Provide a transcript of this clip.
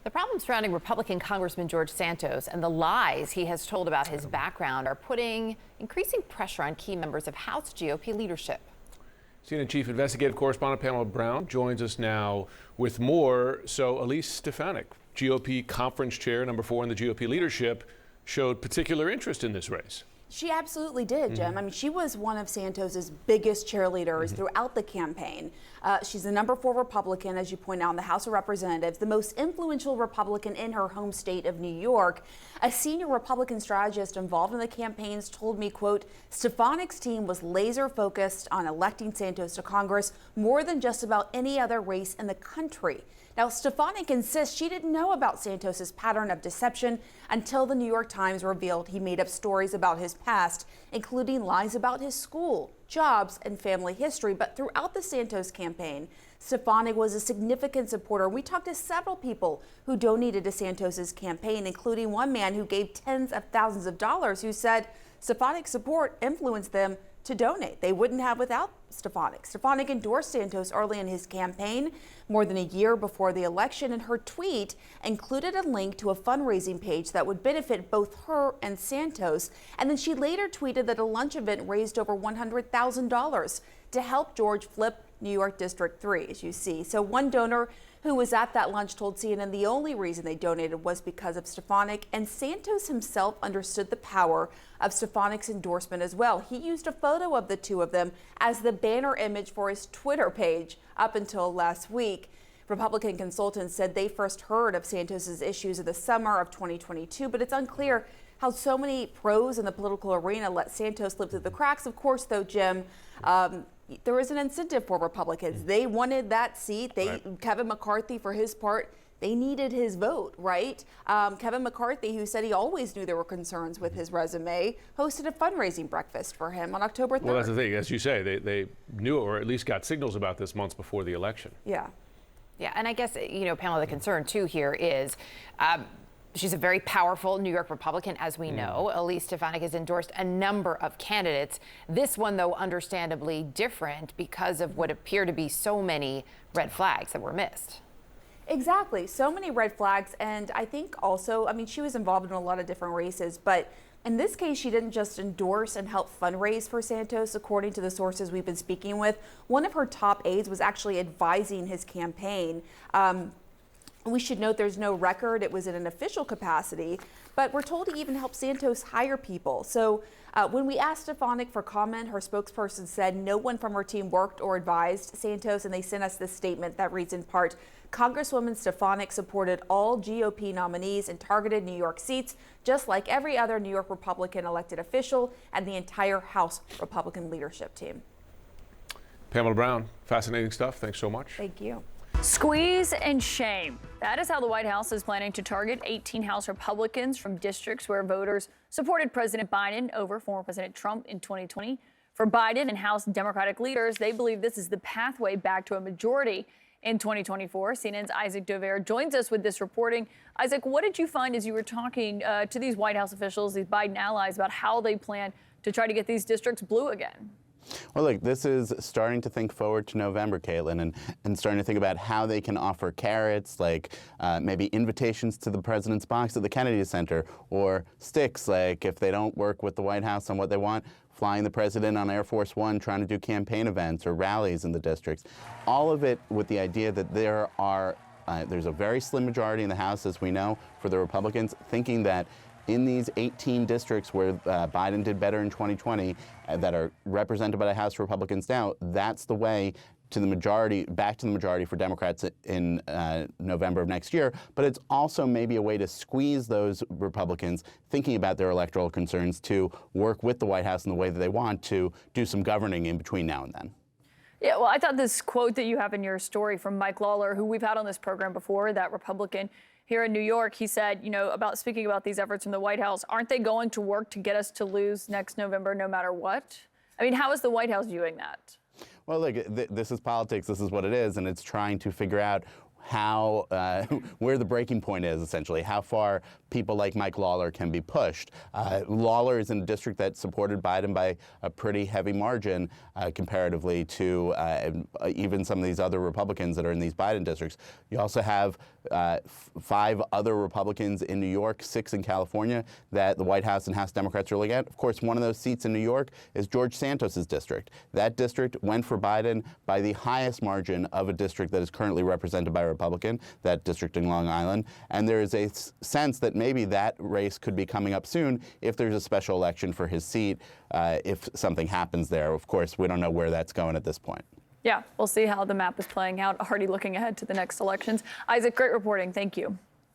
The problems surrounding Republican Congressman George Santos and the lies he has told about his background are putting increasing pressure on key members of House GOP leadership. CNN Chief Investigative Correspondent Pamela Brown joins us now with more. So Elise Stefanik, GOP Conference Chair, number 4 in the GOP leadership, showed particular interest in this race. She absolutely did, Jim. I mean, she was one of Santos's biggest cheerleaders throughout the campaign. She's the number 4 Republican, as you point out, in the House of Representatives, the most influential Republican in her home state of New York. A senior Republican strategist involved in the campaigns told me, quote, Stefanik's team was laser focused on electing Santos to Congress more than just about any other race in the country. Now, Stefanik insists she didn't know about Santos's pattern of deception until the New York Times revealed he made up stories about his past, including lies about his school, jobs, and family history. But throughout the Santos campaign, Stefanik was a significant supporter. We talked to several people who donated to Santos's campaign, including one man who gave tens of thousands of dollars, who said Stefanik's support influenced them to donate. They wouldn't have without Stefanik. Stefanik endorsed Santos early in his campaign, more than a year before the election, and her tweet included a link to a fundraising page that would benefit both her and Santos. And then she later tweeted that a lunch event raised over $100,000 to help George flip New York District 3, as you see. So one donor who was at that lunch told CNN the only reason they donated was because of Stefanik, and Santos himself understood the power of Stefanik's endorsement as well. He used a photo of the two of them as the banner image for his Twitter page up until last week. Republican consultants said they first heard of Santos's issues in the summer of 2022, but it's unclear how so many pros in the political arena let Santos slip through the cracks. Of course, though, Jim, there was an incentive for Republicans. They wanted that seat. Kevin McCarthy, for his part, they needed his vote, right? Kevin McCarthy, who said he always knew there were concerns with his resume, hosted a fundraising breakfast for him on October 3rd. Well, that's the thing. As you say, they knew or at least got signals about this months before the election. Yeah. Yeah, and I guess, Pamela, the concern, too, here is she's a very powerful New York Republican, as we know. Elise Stefanik has endorsed a number of candidates. This one, though, understandably different because of what appear to be so many red flags that were missed. Exactly. So many red flags. And I think also, she was involved in a lot of different races, but in this case, she didn't just endorse and help fundraise for Santos. According to the sources we've been speaking with, one of her top aides was actually advising his campaign. We should note there's no record. It was in an official capacity, but we're told he even helped Santos hire people. So when we asked Stefanik for comment, her spokesperson said no one from her team worked or advised Santos, and they sent us this statement that reads in part, Congresswoman Stefanik supported all GOP nominees in targeted New York seats, just like every other New York Republican elected official and the entire House Republican leadership team. Pamela Brown, fascinating stuff. Thanks so much. Thank you. Squeeze and shame. That is how the White House is planning to target 18 House Republicans from districts where voters supported President Biden over former President Trump in 2020. For Biden and House Democratic leaders, they believe this is the pathway back to a majority in 2024. CNN's Isaac Dover joins us with this reporting. Isaac, what did you find as you were talking to these White House officials, these Biden allies, about how they plan to try to get these districts blue again? Well, look, this is starting to think forward to November, Caitlin, and starting to think about how they can offer carrots, like maybe invitations to the president's box at the Kennedy Center, or sticks, like if they don't work with the White House on what they want, flying the president on Air Force One, trying to do campaign events or rallies in the districts. All of it with the idea that there's a very slim majority in the House, as we know, for the Republicans, thinking that in these 18 districts where Biden did better in 2020 that are represented by the House Republicans now, that's the way to the majority, back to the majority for Democrats in November of next year. But it's also maybe a way to squeeze those Republicans thinking about their electoral concerns to work with the White House in the way that they want to do some governing in between now and then. Yeah, well, I thought this quote that you have in your story from Mike Lawler, who we've had on this program before, that Republican here in New York, he said, about speaking about these efforts from the White House, aren't they going to work to get us to lose next November no matter what? How is the White House viewing that? Well, look, this is politics. This is what it is. And it's trying to figure out how where the breaking point is, essentially, how far people like Mike Lawler can be pushed. Lawler is in a district that supported Biden by a pretty heavy margin comparatively to even some of these other Republicans that are in these Biden districts. You also have 5 other Republicans in New York, 6 in California that the White House and House Democrats are looking at. Of course, one of those seats in New York is George Santos's district. That district went for Biden by the highest margin of a district that is currently represented by a Republican, that district in Long Island. And there is a sense that maybe that race could be coming up soon if there's a special election for his seat, if something happens there. Of course, we don't know where that's going at this point. Yeah, we'll see how the map is playing out. Already looking ahead to the next elections. Isaac, great reporting. Thank you.